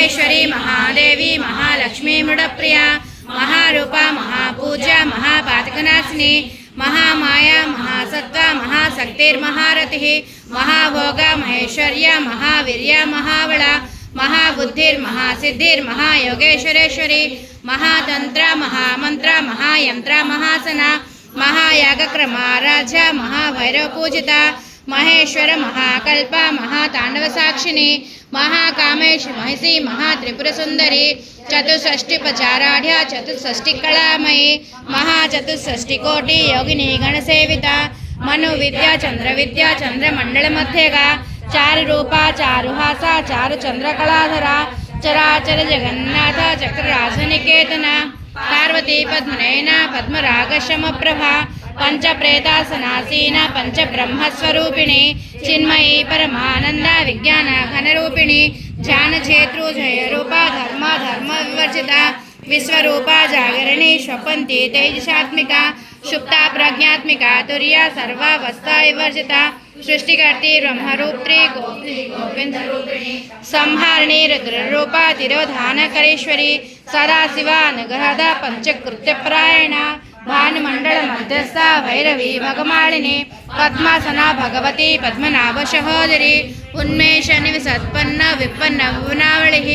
మహేశ్వరి మహాదేవి మహాలక్ష్మీ మృడప్రియ महारूपा महापूज्या महापातकनाशिनी महामाया महासत्त्वा महाशक्तिर्महारतिः महाभोगा महेश्वर्या महावीर्या महाबला महाबुद्धिर्महासिद्धिर्महायोगेश्वरेश्वरी महातंत्र महामंत्र महायंत्र महासना महायागक्रमाराध्या महाभैरवपूजिता महेश्वर महाकल्प महातांडवसाक्षिणी महाकामेश महिषी महात्रिपुरसुंदरी चतुष्षष्टिपचाराढ्या चतुष्षष्टिकलामयी महाचतुष्षष्टिकोटि योगिनी गणसेविता मनुविद्या चंद्रविद्या चंद्रमंडलमध्यगा चारुरूपा चारुहासा चारुचंद्रकलाधरा चराचर जगन्नाथ चक्रराजनिकेतना पार्वती पद्मनयना पद्मरागशमप्रभा पंचप्रेतासनासीना पंचब्रह्मस्वरूपिणी चिन्मयी परमानंदा विज्ञान घनरूपिणी ज्ञानक्षेत्रु जयरूपा धर्म विवर्जिता विश्वरूपा जागरणी स्वपन्ति तेजसात्मिका सुप्ता प्रज्ञात्मिका तुर्या सर्वावस्था विवर्जिता सृष्टिकर्त्री ब्रह्मरूत्री गोविंदरूपिणी संहारिणी रुद्ररूपा तिरोधानकरेश्वरी सदाशिवा अनुग्रहदा पंचकृत्यपरायणा भानुमंडल मध्यस्थ भैरवी भगमालिनी पद्मासना भगवती पद्मनाभ सहोदरी उन्मेष निविसत्पन्न विपन्न भुवनावलिः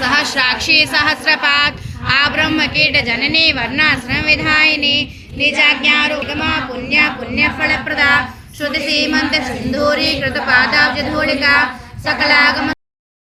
सहस्राक्षी सहस्रपाद आब्रह्मकीट जननी वर्णाश्रम विधायिनी निजाज्ञारूपमा पुण्य पुण्यफलप्रदा श्रुति सीमंत सिंधूरी कृतपादाब्जधूलिका सकलागम